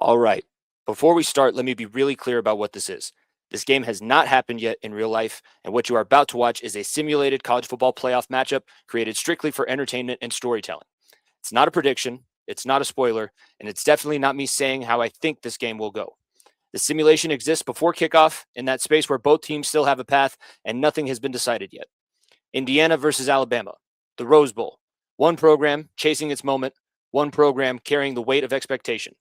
All right. Before we start, let me be really clear about what this is. This game has not happened yet in real life, and what you are about to watch is a simulated college football playoff matchup created strictly for entertainment and storytelling. It's not a prediction, it's not a spoiler, and it's definitely not me saying how I think this game will go. The simulation exists before kickoff in that space where both teams still have a path and nothing has been decided yet. Indiana versus Alabama, the Rose Bowl. One program chasing its moment, one program carrying the weight of expectation.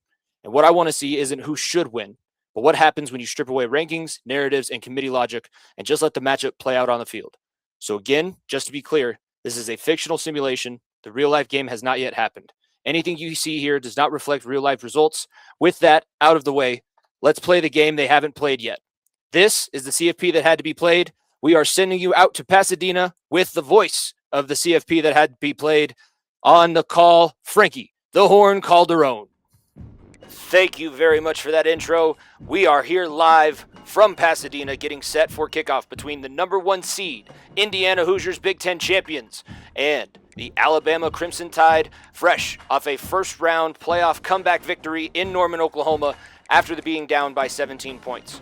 And what I want to see isn't who should win, but what happens when you strip away rankings, narratives, and committee logic and just let the matchup play out on the field. So again, just to be clear, this is a fictional simulation. The real life game has not yet happened. Anything you see here does not reflect real life results. With that out of the way, let's play the game they haven't played yet. This is the CFP that had to be played. We are sending you out to Pasadena with the voice of the CFP that had to be played. On the call, Frankie, the Horn Calderon. Thank you very much for that intro. We are here live from Pasadena getting set for kickoff between the number one seed, Indiana Hoosiers Big Ten champions, and the Alabama Crimson Tide, fresh off a first-round playoff comeback victory in Norman, Oklahoma, after being down by 17 points.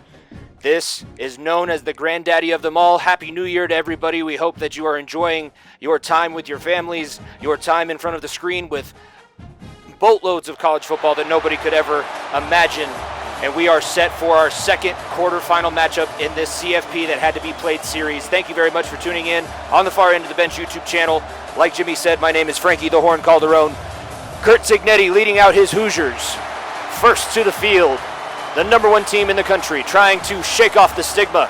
This is known as the granddaddy of them all. Happy New Year to everybody. We hope that you are enjoying your time with your families, your time in front of the screen with boatloads of college football that nobody could ever imagine. And we are set for our second quarterfinal matchup in this CFP that had to be played series. Thank you very much for tuning in on the Far End of the Bench YouTube channel. Like Jimmy said, my name is Frankie the Horn Calderon. Kurt Signetti leading out his Hoosiers. First to the field, the number one team in the country, trying to shake off the stigma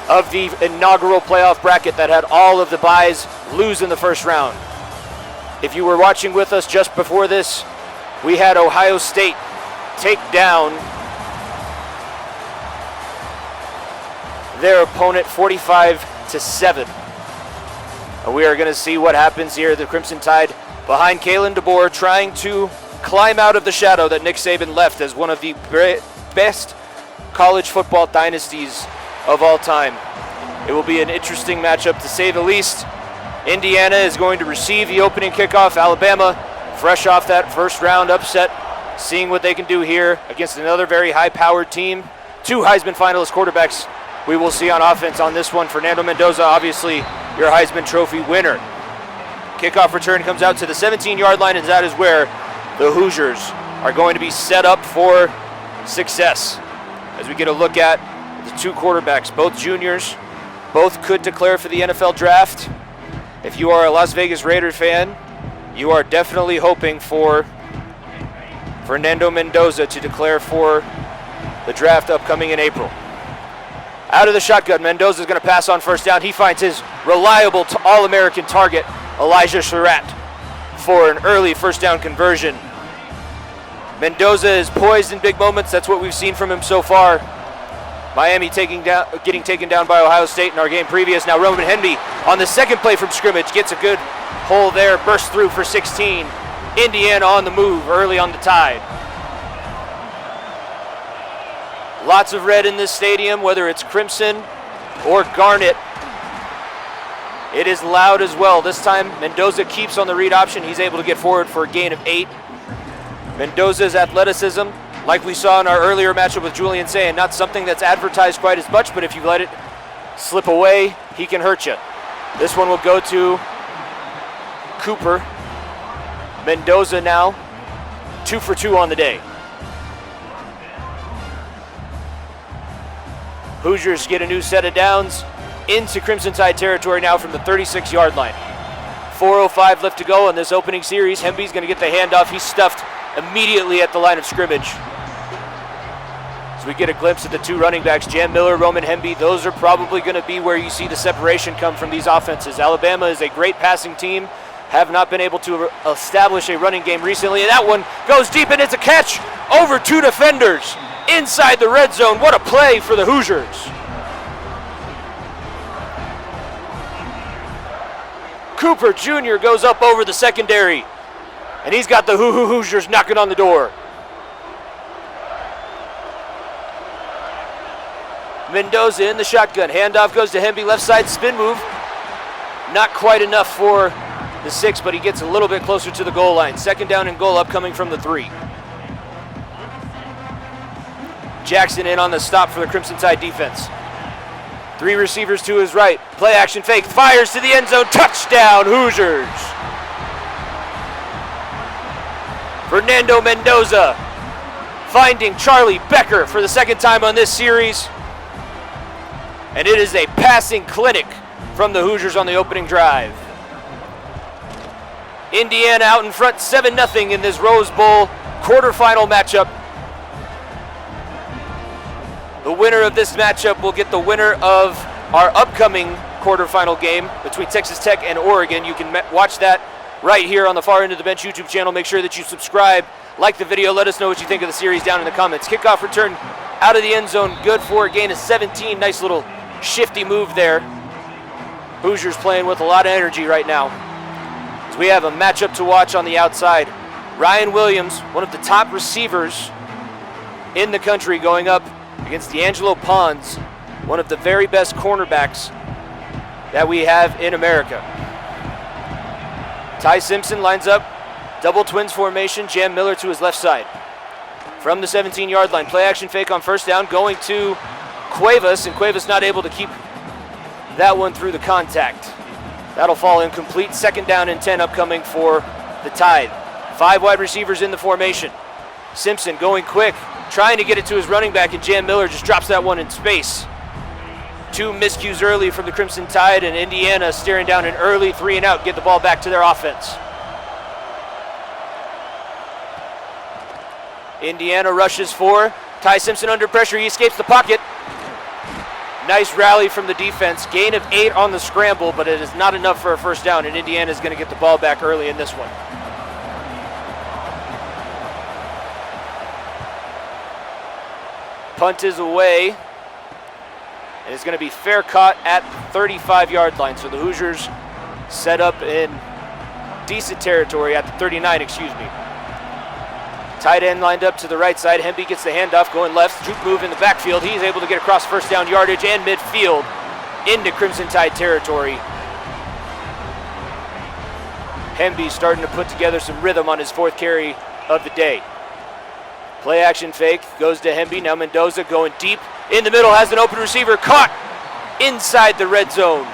of the inaugural playoff bracket that had all of the byes lose in the first round. If you were watching with us just before this, we had Ohio State take down their opponent 45-7. And we are going to see what happens here. The Crimson Tide behind Kalen DeBoer trying to climb out of the shadow that Nick Saban left as one of the best college football dynasties of all time. It will be an interesting matchup to say the least. Indiana is going to receive the opening kickoff. Alabama, fresh off that first round upset, seeing what they can do here against another very high-powered team. Two Heisman finalist quarterbacks we will see on offense on this one. Fernando Mendoza, obviously your Heisman Trophy winner. Kickoff return comes out to the 17-yard line, and that is where the Hoosiers are going to be set up for success. As we get a look at the two quarterbacks, both juniors, both could declare for the NFL draft. If you are a Las Vegas Raiders fan, you are definitely hoping for Fernando Mendoza to declare for the draft upcoming in April. Out of the shotgun, Mendoza is going to pass on first down. He finds his reliable All-American target, Elijah Surratt, for an early first down conversion. Mendoza is poised in big moments. That's what we've seen from him so far. Miami getting taken down by Ohio State in our game previous. Now Roman Henby on the second play from scrimmage gets a good hole there, bursts through for 16. Indiana on the move early on the Tide. Lots of red in this stadium, whether it's crimson or garnet. It is loud as well. This time Mendoza keeps on the read option. He's able to get forward for a gain of 8. Mendoza's athleticism, like we saw in our earlier matchup with Julian Sayin, not something that's advertised quite as much, but if you let it slip away, he can hurt you. This one will go to Cooper. Mendoza now 2 for 2 on the day. Hoosiers get a new set of downs into Crimson Tide territory now from the 36-yard line. 4:05 left to go in this opening series. Hemby's going to get the handoff. He's stuffed immediately at the line of scrimmage. As we get a glimpse of the two running backs, Jam Miller, Roman Hemby, those are probably going to be where you see the separation come from these offenses. Alabama is a great passing team, have not been able to establish a running game recently, and that one goes deep, and it's a catch over 2 defenders inside the red zone. What a play for the Hoosiers. Cooper Jr. goes up over the secondary, and he's got the Hoosiers knocking on the door. Mendoza in the shotgun. Handoff goes to Hemby, left side spin move. Not quite enough for the 6, but he gets a little bit closer to the goal line. Second down and goal upcoming from the 3. Jackson in on the stop for the Crimson Tide defense. 3 receivers to his right. Play action fake. Fires to the end zone. Touchdown, Hoosiers. Fernando Mendoza finding Charlie Becker for the second time on this series. And it is a passing clinic from the Hoosiers on the opening drive. Indiana out in front 7-0 in this Rose Bowl quarterfinal matchup. The winner of this matchup will get the winner of our upcoming quarterfinal game between Texas Tech and Oregon. You can watch that right here on the Far End of the Bench YouTube channel. Make sure that you subscribe, like the video, let us know what you think of the series down in the comments. Kickoff return out of the end zone, good for a gain of 17. Nice little shifty move there. Hoosiers playing with a lot of energy right now. So we have a matchup to watch on the outside. Ryan Williams, one of the top receivers in the country, going up against D'Angelo Pons, one of the very best cornerbacks that we have in America. Ty Simpson lines up, double twins formation, Jam Miller to his left side. From the 17-yard line, play action fake on first down, going to Cuevas, and Cuevas not able to keep that one through the contact. That'll fall incomplete. Second down and 10 upcoming for the Tide. 5 wide receivers in the formation. Simpson going quick, trying to get it to his running back, and Jam Miller just drops that one in space. 2 miscues early from the Crimson Tide, and Indiana staring down an early 3 and out, get the ball back to their offense. Indiana rushes for Ty Simpson under pressure. He escapes the pocket. Nice rally from the defense. Gain of 8 on the scramble, but it is not enough for a first down, and Indiana is going to get the ball back early in this one. Punt is away, and it's going to be fair caught at the 35-yard line. So the Hoosiers set up in decent territory at the 39, excuse me. Tight end lined up to the right side. Hemby gets the handoff, going left. Juke move in the backfield. He's able to get across first down yardage and midfield into Crimson Tide territory. Hemby starting to put together some rhythm on his 4th carry of the day. Play action fake, goes to Hemby. Now Mendoza going deep in the middle, has an open receiver, caught inside the red zone.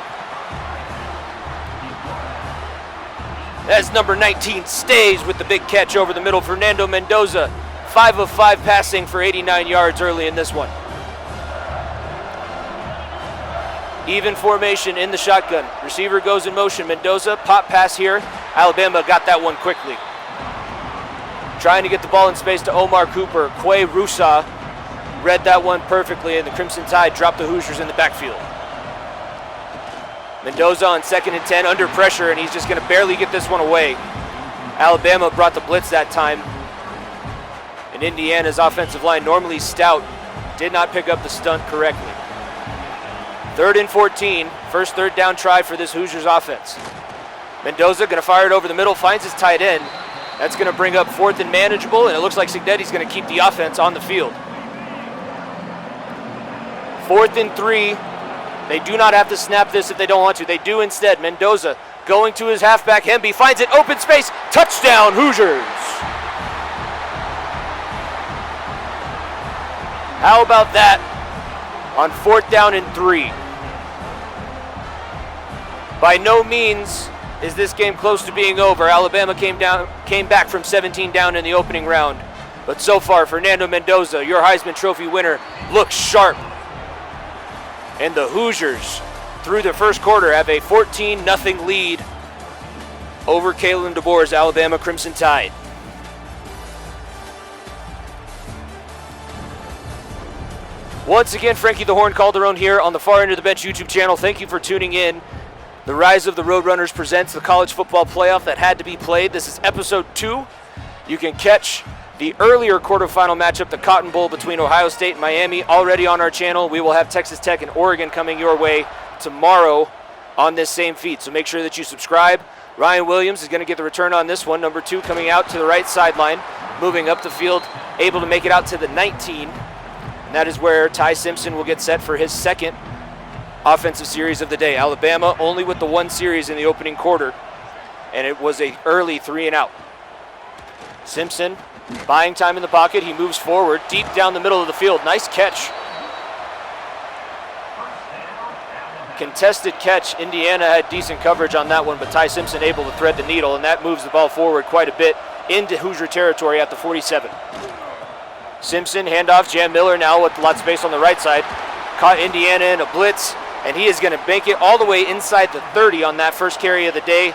As number 19 stays with the big catch over the middle. Fernando Mendoza, 5 of 5 passing for 89 yards early in this one. Even formation in the shotgun. Receiver goes in motion. Mendoza, pop pass here. Alabama got that one quickly. Trying to get the ball in space to Omar Cooper. Quay Rusa read that one perfectly, and the Crimson Tide dropped the Hoosiers in the backfield. Mendoza on 2nd and 10 under pressure, and he's just going to barely get this one away. Alabama brought the blitz that time, and Indiana's offensive line, normally stout, did not pick up the stunt correctly. 3rd and 14, first 3rd down try for this Hoosiers offense. Mendoza going to fire it over the middle, finds his tight end. That's going to bring up 4th and manageable, and it looks like Signetti's going to keep the offense on the field. 4th and 3. They do not have to snap this if they don't want to. They do instead. Mendoza going to his halfback. Hemby finds it, open space. Touchdown, Hoosiers. How about that on 4th down and 3? By no means is this game close to being over. Alabama came back from 17 down in the opening round. But so far, Fernando Mendoza, your Heisman Trophy winner, looks sharp. And the Hoosiers, through the first quarter, have a 14-0 lead over Kalen DeBoer's Alabama Crimson Tide. Once again, Frankie the Horn Calderon here on the Far End of the Bench YouTube channel. Thank you for tuning in. The Rise of the Roadrunners presents the college football playoff that had to be played. This is episode 2. You can catch the earlier quarterfinal matchup, the Cotton Bowl between Ohio State and Miami, already on our channel. We will have Texas Tech and Oregon coming your way tomorrow on this same feed. So make sure that you subscribe. Ryan Williams is going to get the return on this one. Number 2 coming out to the right sideline, moving up the field, able to make it out to the 19. And that is where Ty Simpson will get set for his 2nd offensive series of the day. Alabama only with the 1 series in the opening quarter, and it was a early 3 and out. Simpson Buying time in the pocket, he moves forward, deep down the middle of the field. Nice catch. Contested catch. Indiana had decent coverage on that one, but Ty Simpson able to thread the needle, and that moves the ball forward quite a bit into Hoosier territory at the 47. Simpson, handoff, Jam Miller now with lots of space on the right side. Caught Indiana in a blitz, and he is going to bank it all the way inside the 30 on that first carry of the day,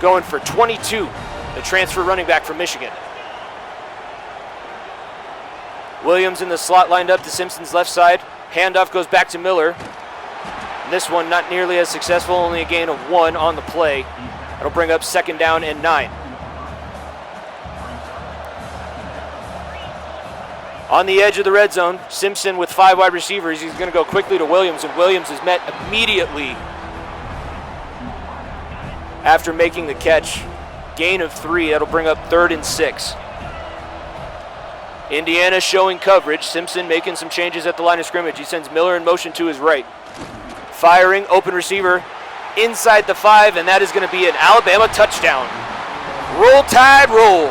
going for 22, the transfer running back from Michigan. Williams in the slot lined up to Simpson's left side. Handoff goes back to Miller. And this one not nearly as successful, only a gain of 1 on the play. That'll bring up 2nd down and 9. On the edge of the red zone, Simpson with 5 wide receivers. He's going to go quickly to Williams, and Williams is met immediately after making the catch. Gain of 3. That'll bring up 3rd and 6. Indiana showing coverage. Simpson making some changes at the line of scrimmage. He sends Miller in motion to his right. Firing, open receiver inside the 5, and that is going to be an Alabama touchdown. Roll Tide, roll.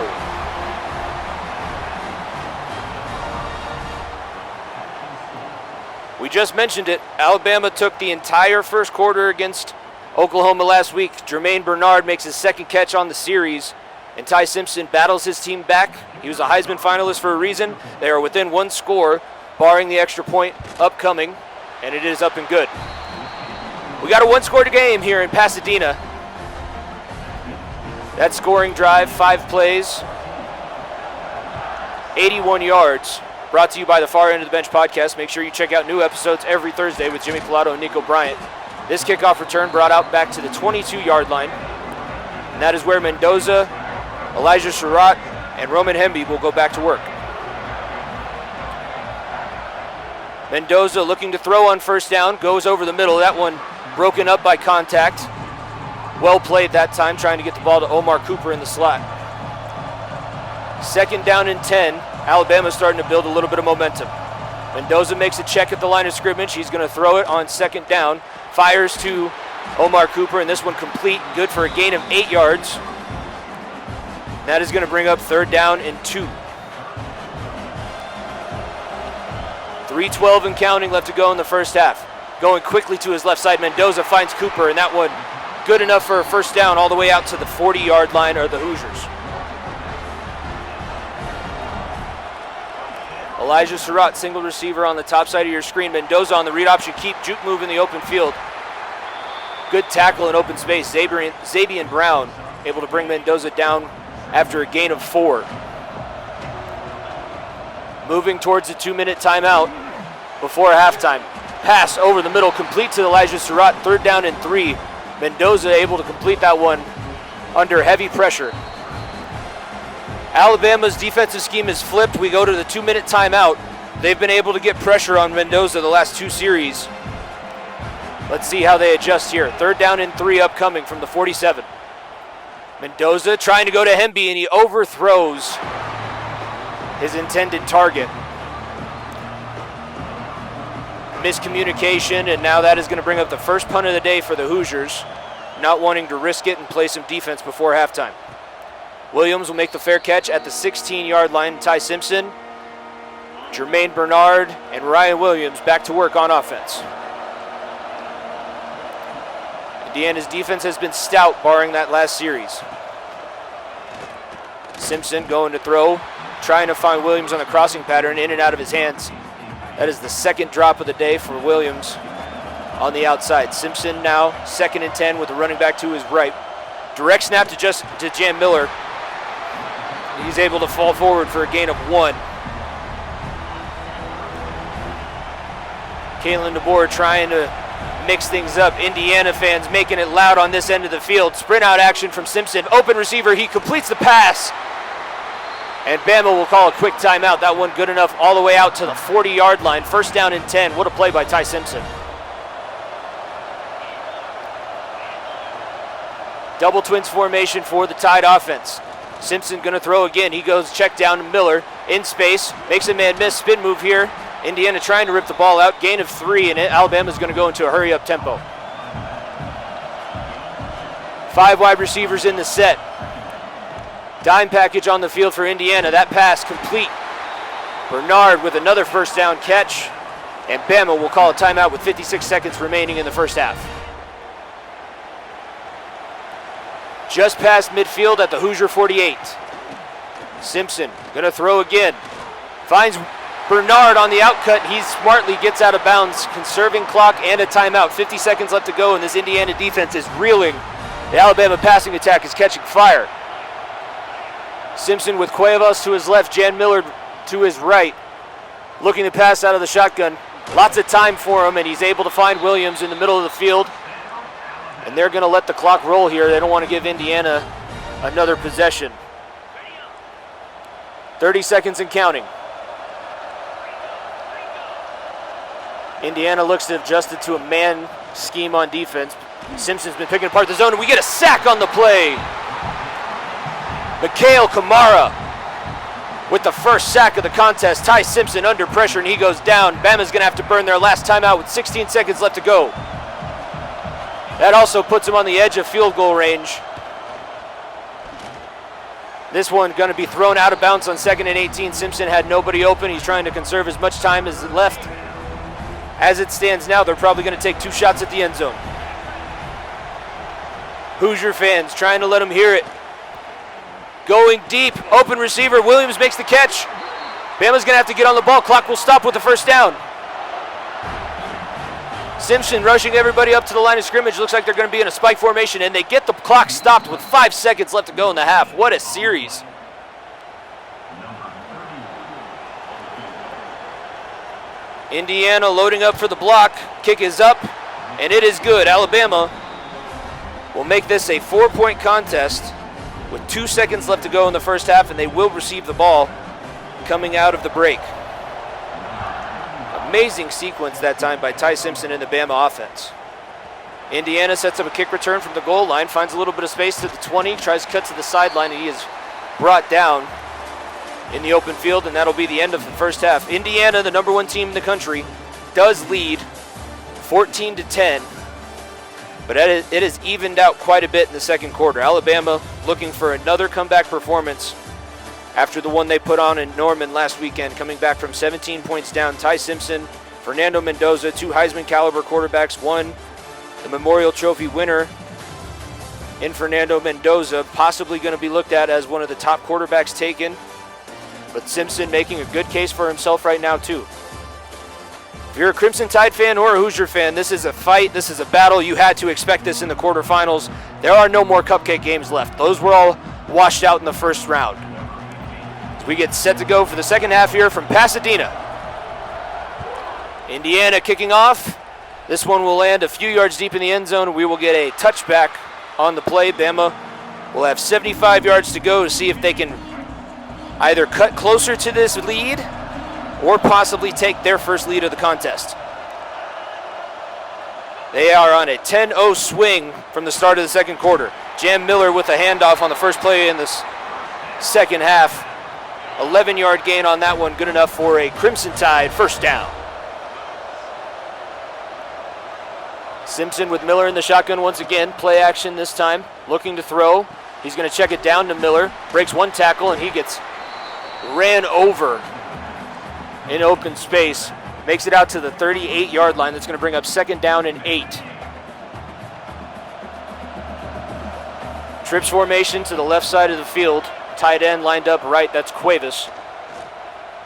We just mentioned it. Alabama took the entire first quarter against Oklahoma last week. Jermaine Bernard makes his 2nd catch on the series, and Ty Simpson battles his team back. He was a Heisman finalist for a reason. They are within 1 score, barring the extra point upcoming, and it is up and good. We got a 1-score game here in Pasadena. That scoring drive, 5 plays, 81 yards. Brought to you by the Far End of the Bench podcast. Make sure you check out new episodes every Thursday with Jimmy Pilato and Nico Bryant. This kickoff return brought out back to the 22-yard line. And that is where Mendoza, Elijah Surratt, and Roman Hemby will go back to work. Mendoza looking to throw on 1st down, goes over the middle. That one broken up by contact. Well played that time, trying to get the ball to Omar Cooper in the slot. 2nd down and 10. Alabama's starting to build a little bit of momentum. Mendoza makes a check at the line of scrimmage. He's going to throw it on 2nd down. Fires to Omar Cooper, and this one complete, good for a gain of 8 yards. That is going to bring up 3rd down and 2. 3:12 and counting left to go in the first half. Going quickly to his left side, Mendoza finds Cooper, and that one good enough for a 1st down all the way out to the 40-yard line of the Hoosiers. Elijah Surratt, single receiver on the top side of your screen. Mendoza on the read option, keep juke move in the open field. Good tackle in open space. Zabian Brown able to bring Mendoza down after a gain of 4. Moving towards the 2-minute timeout before halftime. Pass over the middle, complete to Elijah Surratt, 3rd down and 3. Mendoza able to complete that one under heavy pressure. Alabama's defensive scheme is flipped. We go to the 2-minute timeout. They've been able to get pressure on Mendoza the last 2 series. Let's see how they adjust here. 3rd down and 3 upcoming from the 47. Mendoza trying to go to Hemby, and he overthrows his intended target. Miscommunication, and now that is going to bring up the first punt of the day for the Hoosiers, not wanting to risk it and play some defense before halftime. Williams will make the fair catch at the 16-yard line. Ty Simpson, Jermaine Bernard, and Ryan Williams back to work on offense. Indiana's defense has been stout, barring that last series. Simpson going to throw, trying to find Williams on the crossing pattern, in and out of his hands. That is the 2nd drop of the day for Williams on the outside. Simpson now 2nd and 10 with the running back to his right. Direct snap to Jam Miller. He's able to fall forward for a gain of 1. Kalen DeBoer trying to mix things up. Indiana fans making it loud on this end of the field. Sprint out action from Simpson. Open receiver. He completes the pass. And Bama will call a quick timeout. That one good enough all the way out to the 40-yard line. 1st down and 10. What a play by Ty Simpson. Double twins formation for the Tide offense. Simpson going to throw again. He goes check down to Miller in space. Makes a man miss. Spin move here. Indiana trying to rip the ball out. Gain of 3, and Alabama's going to go into a hurry-up tempo. 5 wide receivers in the set. Dime package on the field for Indiana. That pass complete. Bernard with another first down catch. And Bama will call a timeout with 56 seconds remaining in the first half. Just past midfield at the Hoosier 48. Simpson gonna throw again. Finds Bernard on the outcut. He smartly gets out of bounds, conserving clock and a timeout. 50 seconds left to go, and this Indiana defense is reeling. The Alabama passing attack is catching fire. Simpson with Cuevas to his left, Jan Miller to his right. Looking to pass out of the shotgun. Lots of time for him, and he's able to find Williams in the middle of the field. And they're gonna let the clock roll here. They don't want to give Indiana another possession. 30 seconds and counting. Indiana looks to have adjusted to a man scheme on defense. Simpson's been picking apart the zone, and we get a sack on the play. Mikhail Kamara with the first sack of the contest. Ty Simpson under pressure, and he goes down. Bama's going to have to burn their last timeout with 16 seconds left to go. That also puts him on the edge of field goal range. This one going to be thrown out of bounds on 2nd and 18. Simpson had nobody open. He's trying to conserve as much time as left. As it stands now, they're probably going to take 2 shots at the end zone. Hoosier fans trying to let them hear it. Going deep, open receiver. Williams makes the catch. Bama's going to have to get on the ball. Clock will stop with the first down. Simpson rushing everybody up to the line of scrimmage. Looks like they're going to be in a spike formation, and they get the clock stopped with 5 seconds left to go in the half. What a series. Indiana loading up for the block. Kick is up, and it is good. Alabama will make this a 4-point contest with 2 seconds left to go in the first half, and they will receive the ball coming out of the break. Amazing sequence that time by Ty Simpson and the Bama offense. Indiana sets up a kick return from the goal line, finds a little bit of space to the 20, tries to cut to the sideline, and he is brought down in the open field, and that'll be the end of the first half. Indiana, the number 1 team in the country, does lead 14-10, but it has evened out quite a bit in the second quarter. Alabama looking for another comeback performance after the one they put on in Norman last weekend, coming back from 17 points down. Ty Simpson, Fernando Mendoza, 2 Heisman caliber quarterbacks, one the Memorial Trophy winner in Fernando Mendoza, possibly going to be looked at as one of the top quarterbacks taken. But Simpson making a good case for himself right now too. If you're a Crimson Tide fan or a Hoosier fan, this is a fight, this is a battle. You had to expect this in the quarterfinals. There are no more cupcake games left. Those were all washed out in the first round. As we get set to go for the second half here from Pasadena. Indiana kicking off. This one will land a few yards deep in the end zone. We will get a touchback on the play. Bama will have 75 yards to go to see if they can either cut closer to this lead or possibly take their first lead of the contest. They are on a 10-0 swing from the start of the second quarter. Jan Miller with a handoff on the first play in this second half. 11-yard gain on that one, good enough for a Crimson Tide first down. Simpson with Miller in the shotgun once again. Play action this time, looking to throw. He's going to check it down to Miller. Breaks one tackle, and he gets ran over in open space. Makes it out to the 38-yard line. That's going to bring up 2nd down and 8. Trips formation to the left side of the field. Tight end lined up right. That's Cuevas.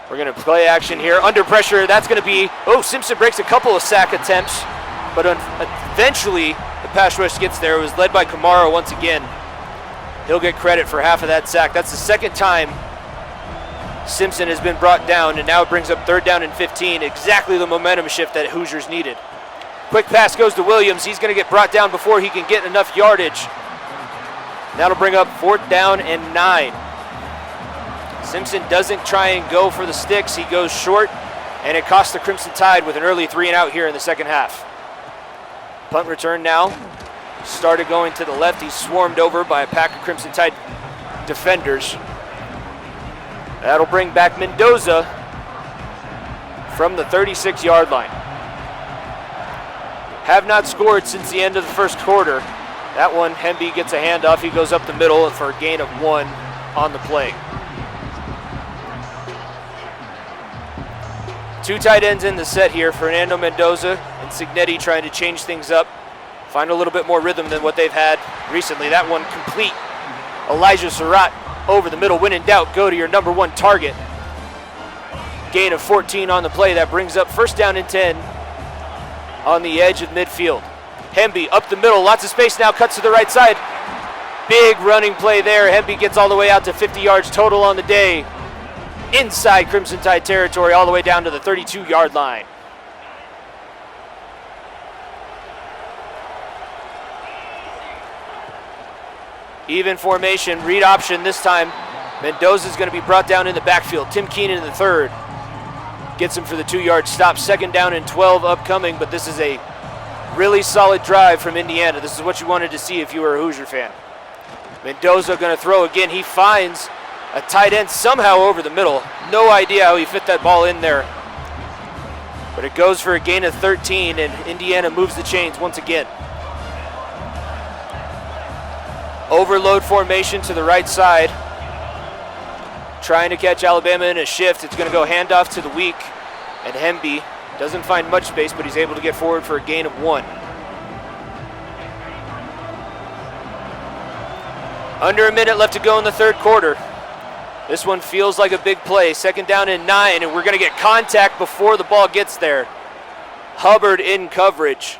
We're going to play action here. Under pressure, that's going to be... Oh, Simpson breaks a couple of sack attempts, but eventually the pass rush gets there. It was led by Kamara once again. He'll get credit for half of that sack. That's the second time Simpson has been brought down, and now it brings up 3rd down and 15. Exactly the momentum shift that Hoosiers needed. Quick pass goes to Williams. He's going to get brought down before he can get enough yardage. That'll bring up 4th down and 9. Simpson doesn't try and go for the sticks. He goes short, and it costs the Crimson Tide with an early 3-and-out here in the second half. Punt return now. Started going to the left. He's swarmed over by a pack of Crimson Tide defenders. That'll bring back Mendoza from the 36-yard line. Have not scored since the end of the first quarter. That one, Hemby gets a handoff. He goes up the middle for a gain of 1 on the play. 2 tight ends in the set here. Fernando Mendoza and Signetti trying to change things up, find a little bit more rhythm than what they've had recently. That one complete. Elijah Surratt over the middle. When in doubt, go to your number 1 target. Gain of 14 on the play. That brings up first down and 10 on the edge of midfield. Hemby up the middle. Lots of space now. Cuts to the right side. Big running play there. Hemby gets all the way out to 50 yards total on the day. Inside Crimson Tide territory, all the way down to the 32-yard line. Even formation, read option this time. Mendoza's going to be brought down in the backfield. Tim Keenan in the third. Gets him for the 2-yard stop. Second down and 12 upcoming, but this is a really solid drive from Indiana. This is what you wanted to see if you were a Hoosier fan. Mendoza going to throw again. He finds a tight end somehow over the middle. No idea how he fit that ball in there. But it goes for a gain of 13, and Indiana moves the chains once again. Overload formation to the right side. Trying to catch Alabama in a shift. It's going to go handoff to the weak. And Hemby doesn't find much space, but he's able to get forward for a gain of 1. Under a minute left to go in the third quarter. This one feels like a big play. Second down and 9, and we're going to get contact before the ball gets there. Hubbard in coverage.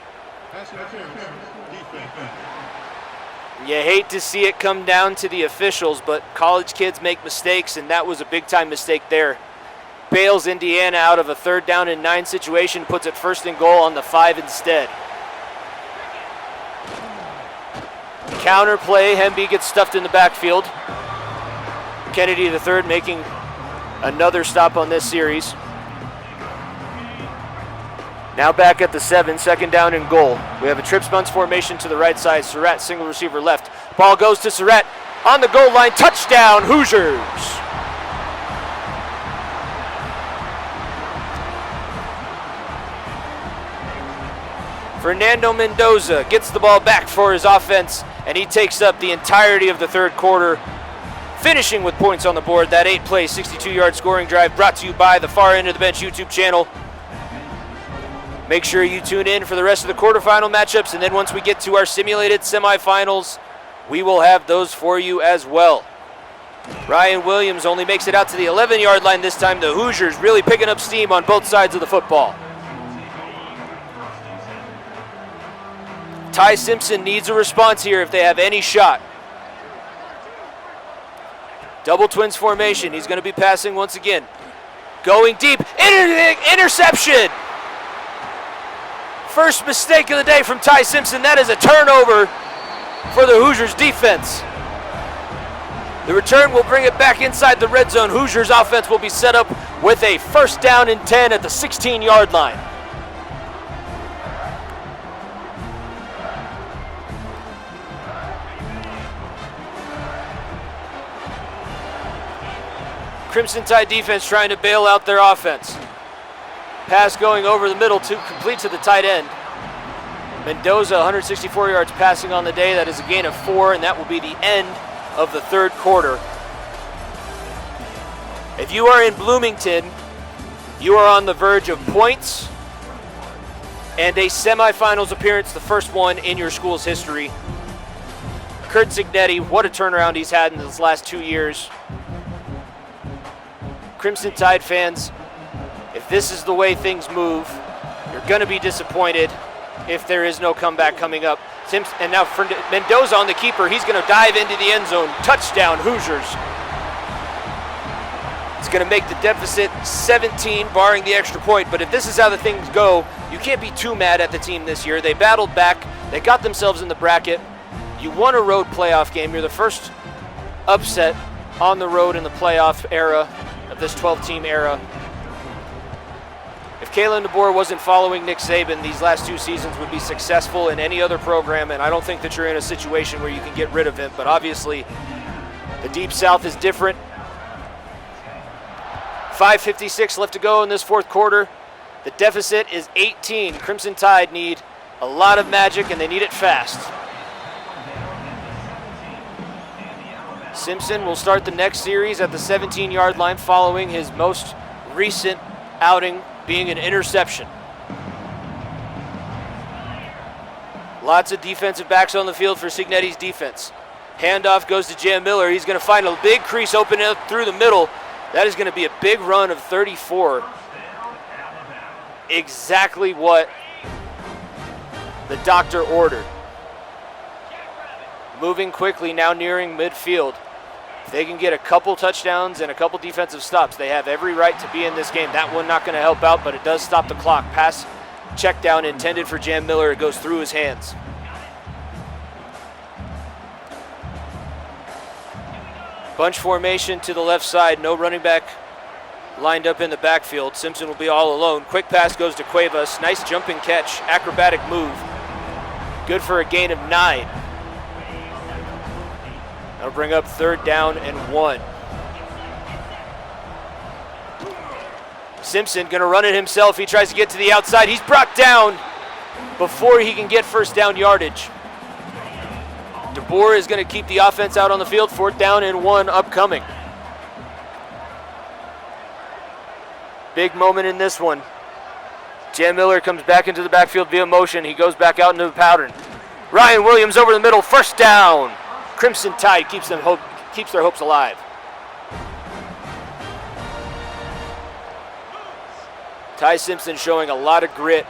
You hate to see it come down to the officials, but college kids make mistakes, and that was a big-time mistake there. Bails Indiana out of a third down and 9 situation, puts it first and goal on the 5 instead. Counter play, Hemby gets stuffed in the backfield. Kennedy III making another stop on this series. Now back at the 7, second down and goal. We have a trips bunts formation to the right side. Surratt single receiver left. Ball goes to Surratt on the goal line. Touchdown, Hoosiers! Fernando Mendoza gets the ball back for his offense, and he takes up the entirety of the third quarter, finishing with points on the board. That 8-play, 62-yard scoring drive brought to you by the Far End of the Bench YouTube channel. Make sure you tune in for the rest of the quarterfinal matchups, and then once we get to our simulated semifinals, we will have those for you as well. Ryan Williams only makes it out to the 11-yard line this time. The Hoosiers really picking up steam on both sides of the football. Ty Simpson needs a response here if they have any shot. Double twins formation. He's going to be passing once again. Going deep. Interception! First mistake of the day from Ty Simpson. That is a turnover for the Hoosiers defense. The return will bring it back inside the red zone. Hoosiers offense will be set up with a first down and 10 at the 16-yard line. Crimson Tide defense trying to bail out their offense. Pass going over the middle to complete to the tight end. Mendoza, 164 yards passing on the day. That is a gain of 4, and that will be the end of the third quarter. If you are in Bloomington, you are on the verge of points and a semifinals appearance, the first one in your school's history. Curt Signetti, what a turnaround he's had in those last 2 years. Crimson Tide fans, if this is the way things move, you're going to be disappointed if there is no comeback coming up. And now for Mendoza on the keeper. He's going to dive into the end zone. Touchdown, Hoosiers. It's going to make the deficit 17, barring the extra point. But if this is how the things go, you can't be too mad at the team this year. They battled back. They got themselves in the bracket. You won a road playoff game. You're the first upset on the road in the playoff era of this 12-team era. If Kalen DeBoer wasn't following Nick Saban, these last 2 seasons would be successful in any other program, and I don't think that you're in a situation where you can get rid of him. But obviously, the Deep South is different. 5:56 left to go in this fourth quarter. The deficit is 18. Crimson Tide need a lot of magic, and they need it fast. Simpson will start the next series at the 17-yard line following his most recent outing being an interception. Lots of defensive backs on the field for Cignetti's defense. Handoff goes to Jam Miller. He's going to find a big crease open up through the middle. That is going to be a big run of 34. Exactly what the doctor ordered. Moving quickly, now nearing midfield. If they can get a couple touchdowns and a couple defensive stops, they have every right to be in this game. That one not going to help out, but it does stop the clock. Pass check down intended for Jam Miller. It goes through his hands. Bunch formation to the left side. No running back lined up in the backfield. Simpson will be all alone. Quick pass goes to Cuevas. Nice jumping catch. Acrobatic move. Good for a gain of 9. That'll bring up 3rd down and 1. Simpson going to run it himself. He tries to get to the outside. He's brought down before he can get first down yardage. DeBoer is going to keep the offense out on the field. 4th down and 1 upcoming. Big moment in this one. Jam Miller comes back into the backfield via motion. He goes back out into the pattern. Ryan Williams over the middle. 1st down. Crimson Tide keeps their hopes alive. Ty Simpson showing a lot of grit,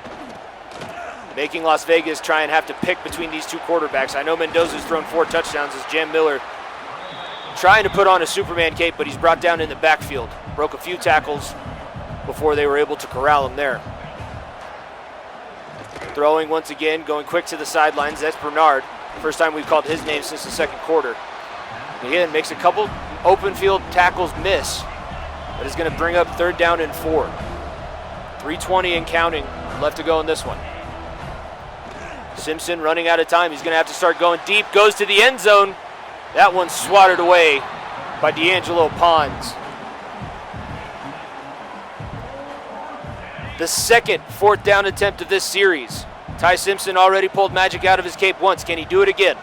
making Las Vegas try and have to pick between these two quarterbacks. I know Mendoza's thrown 4 touchdowns as Jam Miller trying to put on a Superman cape, but he's brought down in the backfield. Broke a few tackles before they were able to corral him there. Throwing once again, going quick to the sidelines. That's Bernard. First time we've called his name since the 2nd quarter. Again, makes a couple open field tackles miss, but is going to bring up 3rd down and 4. 3:20 and counting left to go in this one. Simpson running out of time. He's going to have to start going deep. Goes to the end zone. That one's swatted away by D'Angelo Pons. The 2nd 4th down attempt of this series. Ty Simpson already pulled magic out of his cape once. Can he do it again?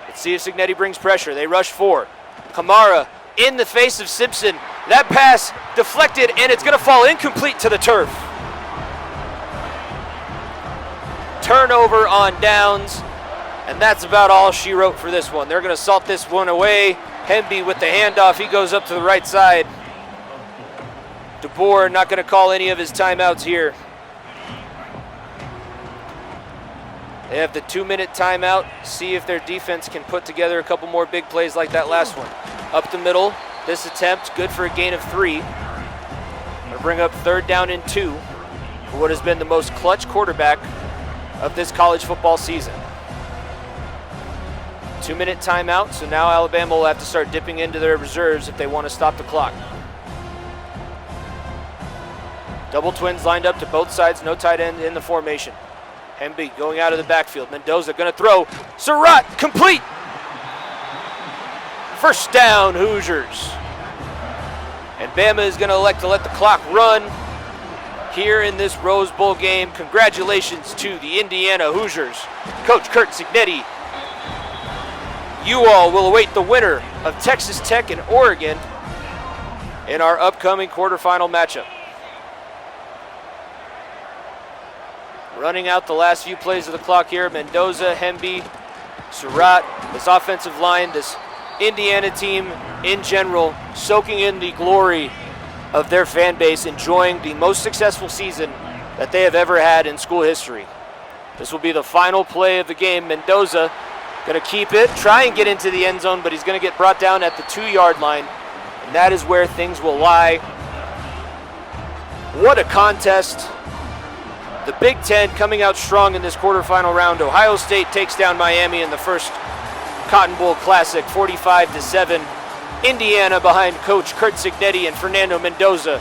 Let's see if Cignetti brings pressure. They rush 4. Kamara in the face of Simpson. That pass deflected, and it's going to fall incomplete to the turf. Turnover on downs, and that's about all she wrote for this one. They're going to salt this one away. Hemby with the handoff. He goes up to the right side. DeBoer not going to call any of his timeouts here. They have the 2-minute timeout. See if their defense can put together a couple more big plays like that last one. Up the middle. This attempt, good for a gain of 3. They'll bring up 3rd down and 2 for what has been the most clutch quarterback of this college football season. 2-minute timeout, so now Alabama will have to start dipping into their reserves if they want to stop the clock. Double twins lined up to both sides, no tight end in the formation. Hemby going out of the backfield. Mendoza going to throw. Surratt complete. 1st down, Hoosiers. And Bama is going to elect to let the clock run here in this Rose Bowl game. Congratulations to the Indiana Hoosiers. Coach Curt Cignetti. You all will await the winner of Texas Tech and Oregon in our upcoming quarterfinal matchup. Running out the last few plays of the clock here. Mendoza, Hemby, Surratt, this offensive line, this Indiana team in general, soaking in the glory of their fan base, enjoying the most successful season that they have ever had in school history. This will be the final play of the game. Mendoza going to keep it, try and get into the end zone, but he's going to get brought down at the 2-yard line, and that is where things will lie. What a contest. The Big Ten coming out strong in this quarterfinal round. Ohio State takes down Miami in the first Cotton Bowl Classic, 45-7. Indiana behind Coach Curt Cignetti and Fernando Mendoza.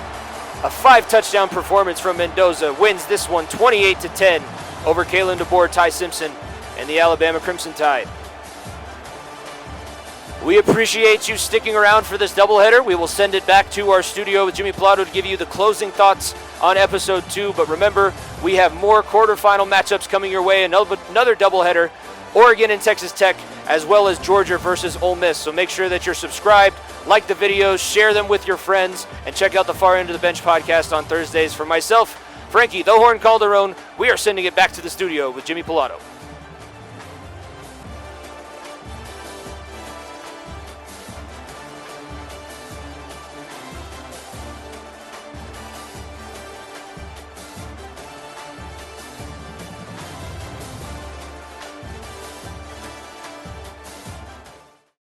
A 5-touchdown performance from Mendoza wins this one 28-10 over Kalen DeBoer, Ty Simpson, and the Alabama Crimson Tide. We appreciate you sticking around for this doubleheader. We will send it back to our studio with Jimmy Pilato to give you the closing thoughts on episode 2. But remember, we have more quarterfinal matchups coming your way. Another doubleheader, Oregon and Texas Tech as well as Georgia versus Ole Miss. So make sure that you're subscribed, like the videos, share them with your friends, and check out the Far End of the Bench podcast on Thursdays. For myself, Frankie the Horn Calderon, we are sending it back to the studio with Jimmy Pilato.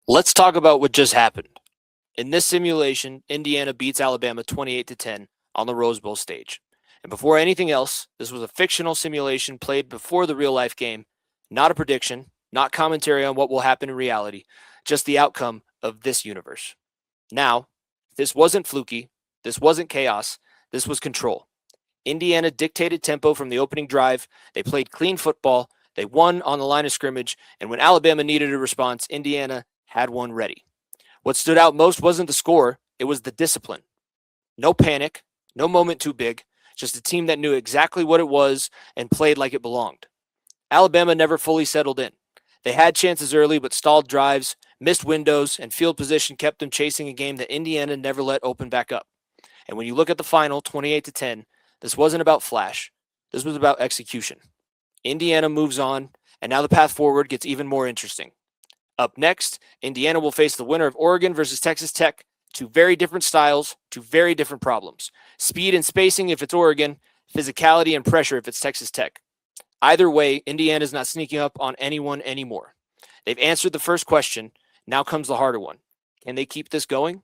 Let's talk about what just happened. In this simulation, Indiana beats Alabama 28-10 on the Rose Bowl stage. And before anything else, this was a fictional simulation played before the real-life game, not a prediction, not commentary on what will happen in reality, just the outcome of this universe. Now, this wasn't fluky, this wasn't chaos, this was control. Indiana dictated tempo from the opening drive, they played clean football, they won on the line of scrimmage, and when Alabama needed a response, Indiana had one ready. What stood out most wasn't the score, it was the discipline. No panic, no moment too big, just a team that knew exactly what it was and played like it belonged. Alabama never fully settled in. They had chances early, but stalled drives, missed windows, and field position kept them chasing a game that Indiana never let open back up. And when you look at the final, 28-10, this wasn't about flash. This was about execution. Indiana moves on, and now the path forward gets even more interesting. Up next, Indiana will face the winner of Oregon versus Texas Tech. Two very different styles, two very different problems. Speed and spacing if it's Oregon, physicality and pressure if it's Texas Tech. Either way, Indiana's not sneaking up on anyone anymore. They've answered the first question. Now comes the harder one. Can they keep this going?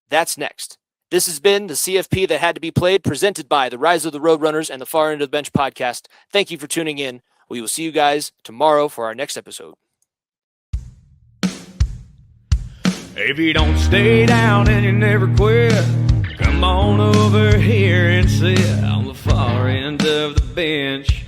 That's next. This has been the CFP That Had to Be Played, presented by the Rise of the Roadrunners and the Far End of the Bench podcast. Thank you for tuning in. We will see you guys tomorrow for our next episode. If you don't stay down and you never quit, come on over here and sit on the far end of the bench.